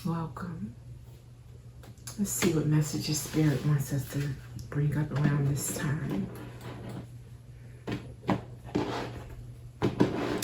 Welcome. Let's see what messages Spirit wants us to bring up around this time.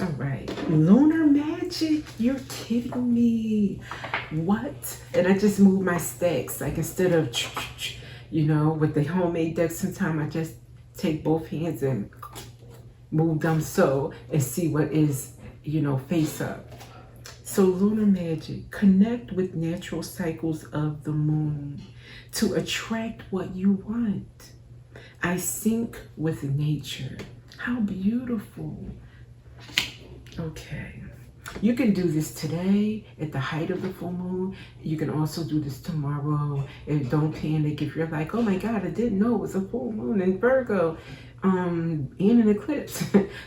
All right. Lunar magic? You're kidding me. What? And I just moved my stacks. Like instead of, you know, with the homemade decks, sometimes I just take both hands and move them so and see what is, you know, face up. So lunar magic, connect with natural cycles of the moon to attract what you want. I sync with nature. How beautiful. Okay. You can do this today at the height of the full moon. You can also do this tomorrow. And don't panic if you're like, oh my God, I didn't know it was a full moon in Virgo and an eclipse.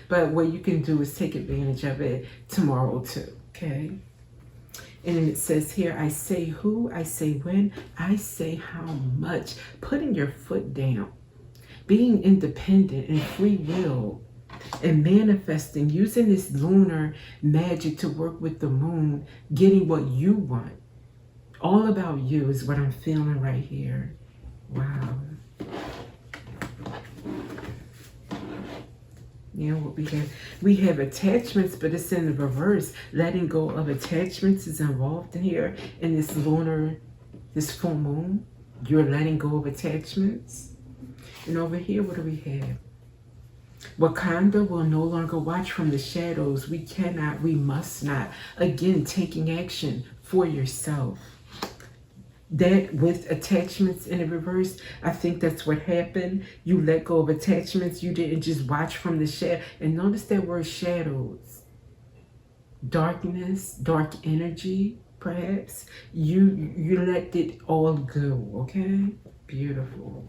But what you can do is take advantage of it tomorrow too. Okay. And then it says here, I say who, I say when, I say how much. Putting your foot down, being independent and free will, and manifesting, using this lunar magic to work with the moon, getting what you want. All about you is what I'm feeling right here. Wow. You know what we have attachments, but it's in the reverse. Letting go of attachments is involved in here in this lunar, this full moon. You're letting go of attachments. And over here, what do we have? Wakanda will no longer watch from the shadows. We cannot, we must not. Again, taking action for yourself. That with attachments in the reverse, I think that's what happened. You let go of attachments. You didn't just watch from the shadow. And notice that word shadows. Darkness, dark energy, perhaps. You let it all go, okay? Beautiful.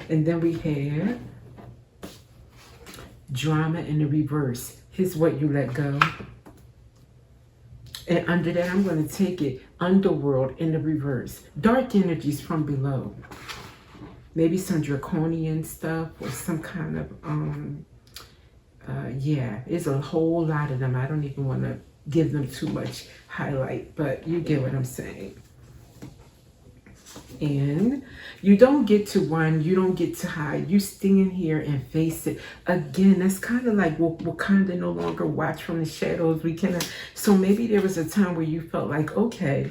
And then we have drama in the reverse. Here's what you let go. And under that, I'm going to take it, underworld in the reverse. Dark energies from below. Maybe some draconian stuff or some kind of, yeah, there's a whole lot of them. I don't even want to give them too much highlight, but you get what I'm saying. And you don't get to run, you don't get to hide. You stand here and face it. Again, that's kind of like Wakanda no longer watch from the shadows. We cannot. So maybe there was a time where you felt like, okay,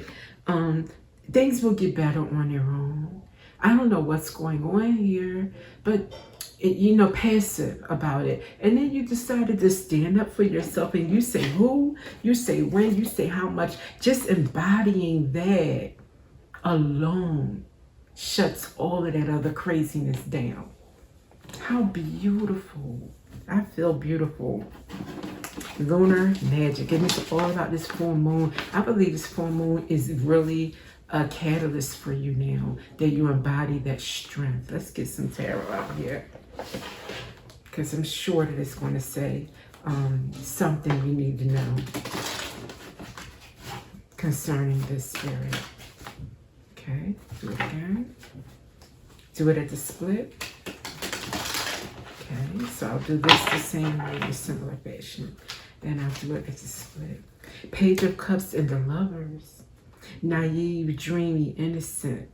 things will get better on their own. I don't know what's going on here, but you know, passive about it. And then you decided to stand up for yourself, and you say who, you say when, you say how much. Just embodying that alone shuts all of that other craziness down. How beautiful. I feel beautiful. Lunar magic. And it's all about this full moon. I believe this full moon is really a catalyst for you now, that you embody that strength. Let's get some tarot out here, because I'm sure that it's going to say something we need to know concerning this spirit. Okay, do it again. Do it at the split. Okay, so I'll do this the same way in a similar fashion. Then I'll do it at the split. Page of Cups and the Lovers. Naive, dreamy, innocent.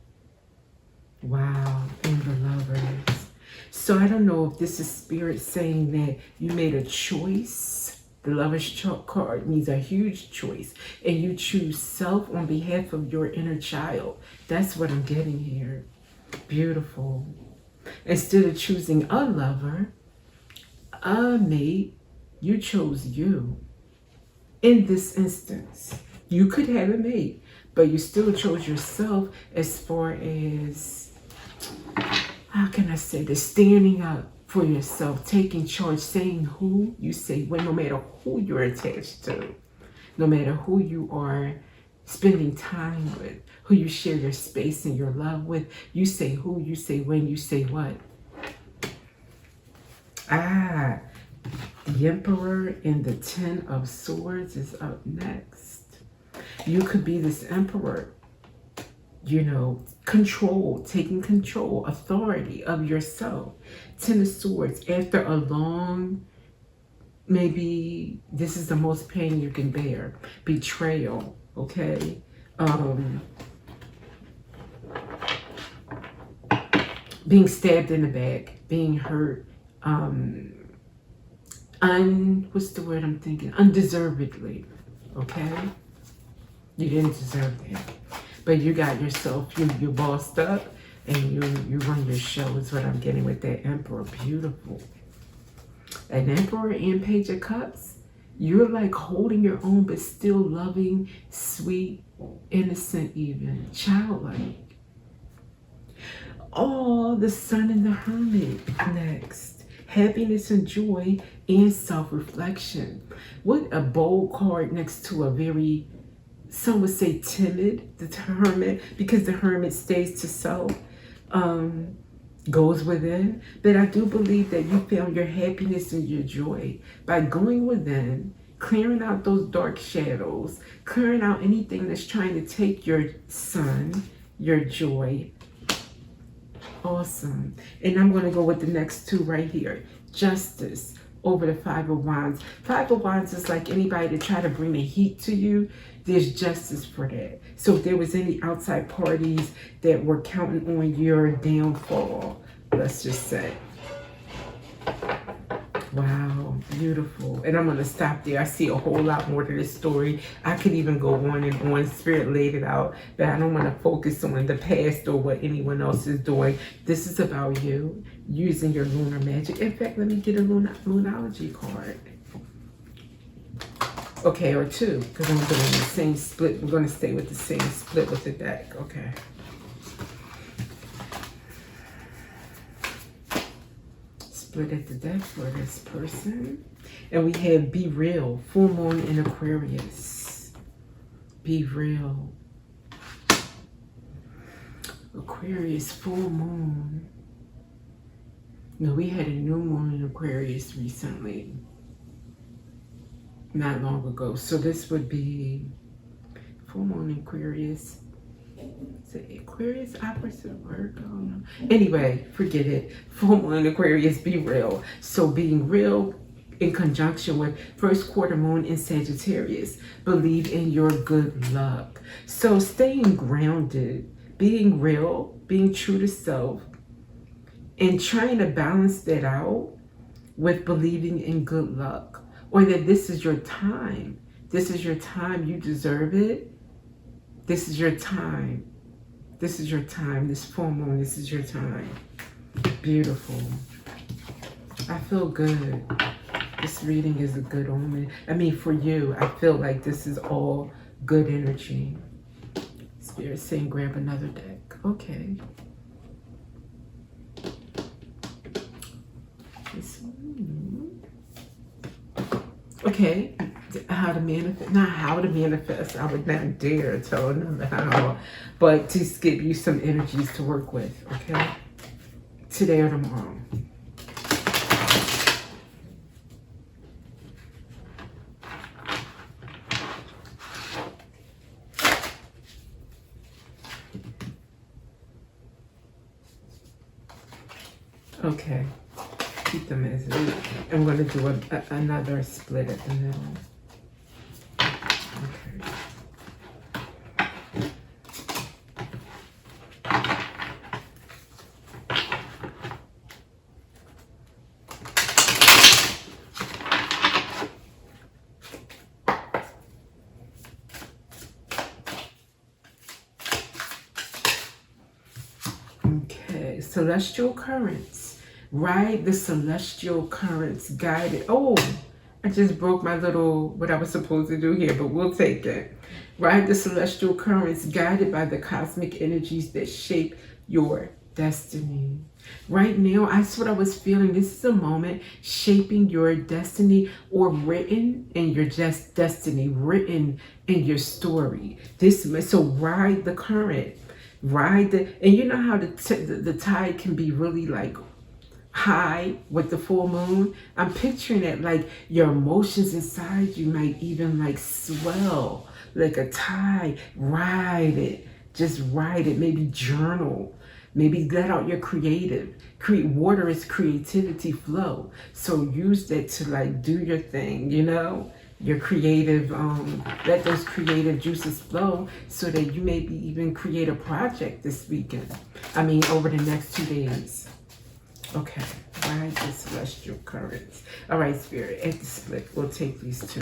Wow, and the Lovers. So I don't know if this is spirit saying that you made a choice. The Lover's card means a huge choice, and you choose self on behalf of your inner child. That's what I'm getting here. Beautiful. Instead of choosing a lover, a mate, you chose you. In this instance, you could have a mate, but you still chose yourself as far as, how can I say this, standing up for yourself, taking charge, saying who, you say when, no matter who you're attached to, no matter who you are spending time with, who you share your space and your love with, you say who, you say when, you say what. Ah, the Emperor and the Ten of Swords is up next. You could be this Emperor, you know, control, taking control, authority of yourself. Ten of Swords, after a long, maybe this is the most pain you can bear. Betrayal, okay? being stabbed in the back, being hurt, what's the word I'm thinking? Undeservedly, okay? You didn't deserve that. But you got yourself, you bossed up, and you run your show is what I'm getting with that Emperor. Beautiful. An Emperor and Page of Cups, you're like holding your own, but still loving, sweet, innocent even, childlike. Oh, the Sun and the Hermit next. Happiness and joy and self-reflection. What a bold card next to a very, some would say timid, the Hermit, because the Hermit stays to self, goes within. But I do believe that you found your happiness and your joy by going within, clearing out those dark shadows, clearing out anything that's trying to take your sun, your joy. Awesome. And I'm going to go with the next two right here. Justice over the Five of Wands. Five of Wands is like anybody to try to bring the heat to you. There's justice for that. So if there was any outside parties that were counting on your downfall, let's just say. Wow, beautiful. And I'm going to stop there. I see a whole lot more to this story. I could even go on and on. Spirit laid it out, but I don't want to focus on the past or what anyone else is doing. This is about you using your lunar magic. In fact, let me get a lunology card. Okay, or two, because I'm doing the same split. We're going to stay with the same split with the deck. Okay. Split at the deck for this person. And we have Be Real, full moon in Aquarius. Be real. Aquarius, full moon. No, we had a new moon in Aquarius recently. Not long ago. So this would be full moon in Aquarius. Is it Aquarius opposite Virgo? No. Anyway, forget it. Full moon in Aquarius, be real. So being real in conjunction with first quarter moon in Sagittarius. Believe in your good luck. So staying grounded, being real, being true to self, and trying to balance that out with believing in good luck. Or that this is your time. This is your time. You deserve it. This is your time. This is your time. This full moon, this is your time. Beautiful. I feel good. This reading is a good omen. I mean, for you, I feel like this is all good energy. Spirit saying grab another deck. Okay. This one. Okay, how to manifest, not how to manifest, I would not dare tell another how, but to give you some energies to work with, okay? Today or tomorrow. Okay. Keep them as is. I'm going to do another split at the middle. Okay. Okay, celestial currents. Ride the celestial currents guided. Oh, I just broke my little, what I was supposed to do here, but we'll take it. Ride the celestial currents guided by the cosmic energies that shape your destiny. Right now, that's what I was feeling. This is a moment shaping your destiny or written in your destiny, written in your story. So ride the current. Ride the, and you know how the tide can be really like high with the full moon. I'm picturing it like your emotions inside you might even like swell like a tide. Ride it. Just ride it. Maybe journal. Maybe let out your creative. Water is creativity flow. So use that to like do your thing, you know? your creative, let those creative juices flow so that you maybe even create a project this weekend. I mean, over the next 2 days. Okay, why the celestial currents? All right, Spirit, at the split, we'll take these two.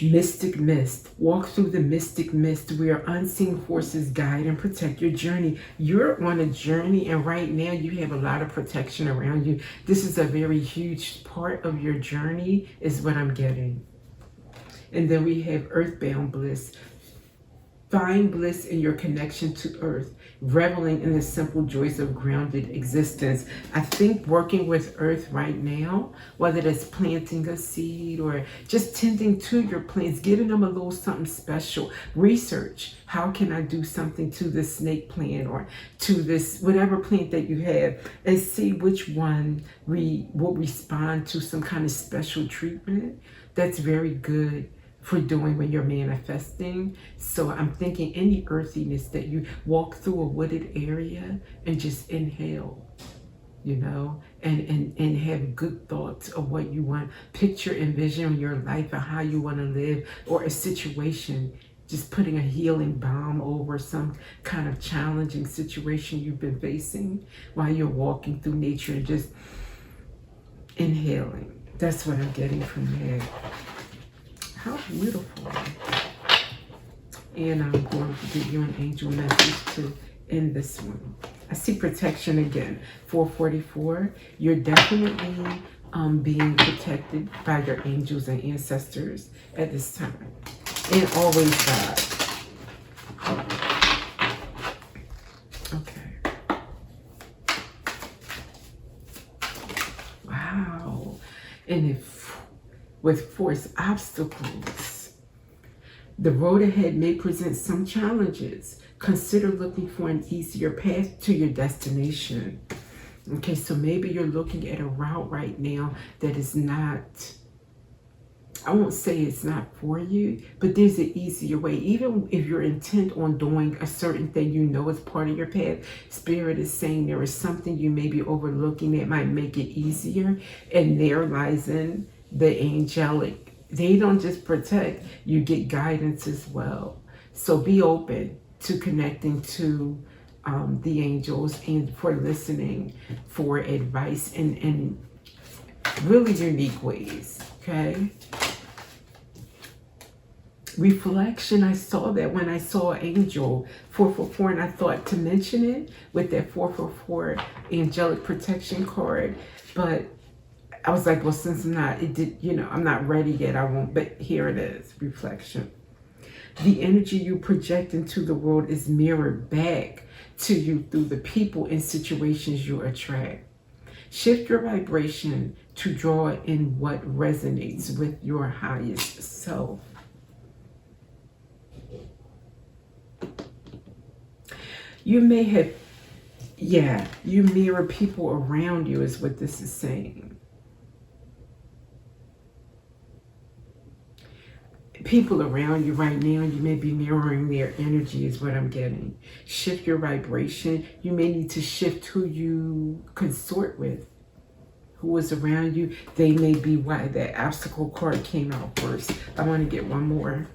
Mystic mist. Walk through the mystic mist where unseen forces guide and protect your journey. You're on a journey, and right now you have a lot of protection around you. This is a very huge part of your journey, is what I'm getting. And then we have earthbound bliss. Find bliss in your connection to earth, reveling in the simple joys of grounded existence. I think working with earth right now, whether that's planting a seed or just tending to your plants, giving them a little something special. Research, how can I do something to this snake plant or to this whatever plant that you have, and see which one will respond to some kind of special treatment. That's very good for doing when you're manifesting. So I'm thinking any earthiness that you walk through a wooded area and just inhale, you know, and have good thoughts of what you want. Picture, envision your life and how you want to live, or a situation, just putting a healing balm over some kind of challenging situation you've been facing while you're walking through nature and just inhaling. That's what I'm getting from that. How beautiful. And I'm going to give you an angel message to end this one. I see protection again. 444. You're definitely being protected by your angels and ancestors at this time. And always God. Okay. Wow. And if with force obstacles, the road ahead may present some challenges. Consider looking for an easier path to your destination. Okay, so maybe you're looking at a route right now that is not, I won't say it's not for you, but there's an easier way. Even if you're intent on doing a certain thing, you know, it's part of your path, Spirit is saying there is something you may be overlooking that might make it easier, and there lies in the angelic. They don't just protect, you get guidance as well. So be open to connecting to the angels and for listening for advice in really unique ways, okay? Reflection, I saw that when I saw Angel 444, and I thought to mention it with that 444 angelic protection card, but I was like, well, since I'm not, I'm not ready yet, I won't, but here it is, reflection. The energy you project into the world is mirrored back to you through the people and situations you attract. Shift your vibration to draw in what resonates with your highest self. You may have, you mirror people around you is what this is saying. People around you right now, you may be mirroring their energy is what I'm getting. Shift your vibration. You may need to shift who you consort with, who is around you. They may be why that obstacle card came out first. I want to get one more.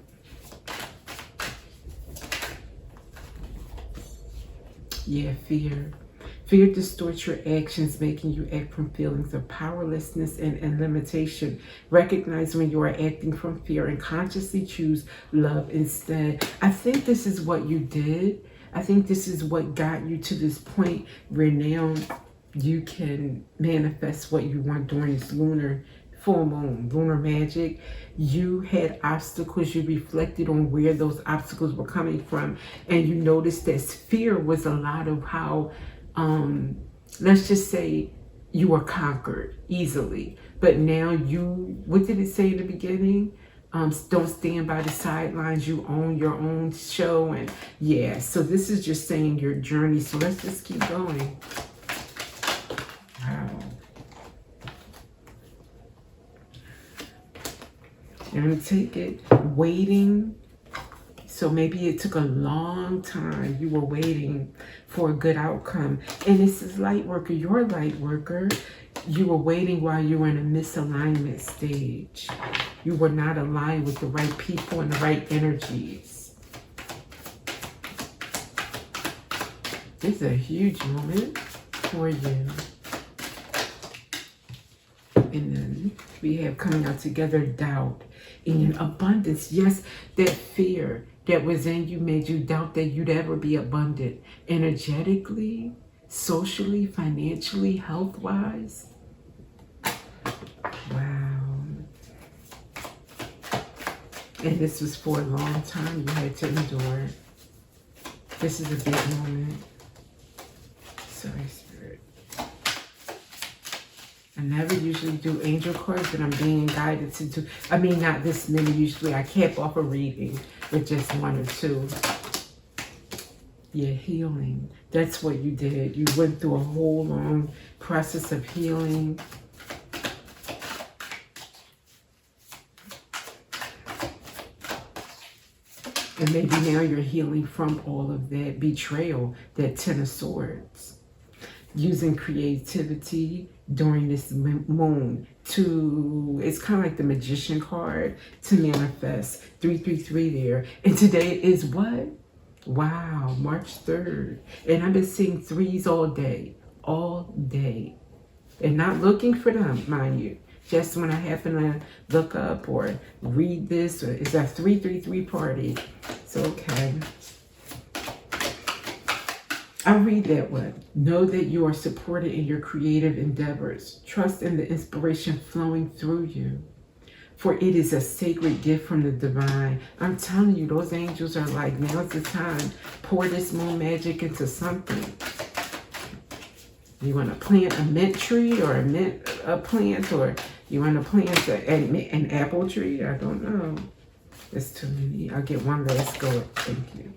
Yeah, fear. Fear distorts your actions, making you act from feelings of powerlessness and limitation. Recognize when you are acting from fear and consciously choose love instead. I think this is what you did. I think this is what got you to this point where now you can manifest what you want during this lunar full moon, lunar magic. You had obstacles, you reflected on where those obstacles were coming from, and you noticed that fear was a lot of how let's just say you were conquered easily, but now what did it say in the beginning? Don't stand by the sidelines, you own your own show. And so this is just saying your journey. So let's just keep going. Wow. You're gonna take it, waiting. So maybe it took a long time. You were waiting for a good outcome. And this is light worker, you're a light worker. You were waiting while you were in a misalignment stage. You were not aligned with the right people and the right energies. This is a huge moment for you. And then we have coming out together, doubt and abundance. Yes, that fear that was in you made you doubt that you'd ever be abundant energetically, socially, financially, health-wise. Wow. And this was for a long time you had to endure. This is a big moment. Sorry, Spirit. I never usually do angel cards, but I'm being guided to do. I mean, not this many usually. I cap off a reading with just one or two. Yeah, healing. That's what you did. You went through a whole long process of healing. And maybe now you're healing from all of that betrayal, that Ten of Swords. Using creativity during this moon to, it's kind of like the Magician card, to manifest. 333 there. And today is what? Wow, March 3rd. And I've been seeing threes all day. All day. And not looking for them, mind you. Just when I happen to look up or read this, or it's a 333 party. So, okay. I'll read that one. Know that you are supported in your creative endeavors. Trust in the inspiration flowing through you. For it is a sacred gift from the divine. I'm telling you, those angels are like, now's the time. Pour this moon magic into something. You want to plant a mint tree or a plant, or you want to plant an apple tree? I don't know. There's too many. I'll get one last go. Thank you.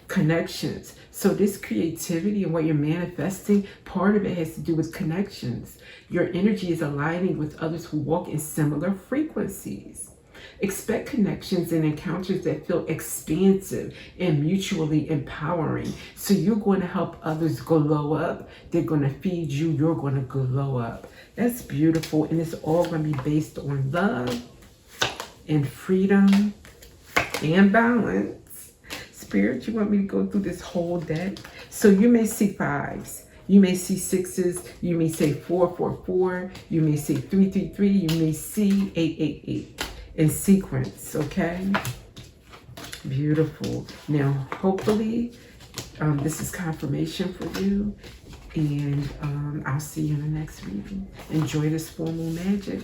Connections. So this creativity and what you're manifesting, part of it has to do with connections. Your energy is aligning with others who walk in similar frequencies. Expect connections and encounters that feel expansive and mutually empowering. So you're going to help others glow up. They're going to feed you. You're going to glow up. That's beautiful. And it's all going to be based on love and freedom and balance. Spirit, you want me to go through this whole deck? So you may see fives. You may see sixes. You may say 444. You may see 333. You may see 888 in sequence, okay? Beautiful. Now, hopefully, this is confirmation for you. And I'll see you in the next reading. Enjoy this full moon magic.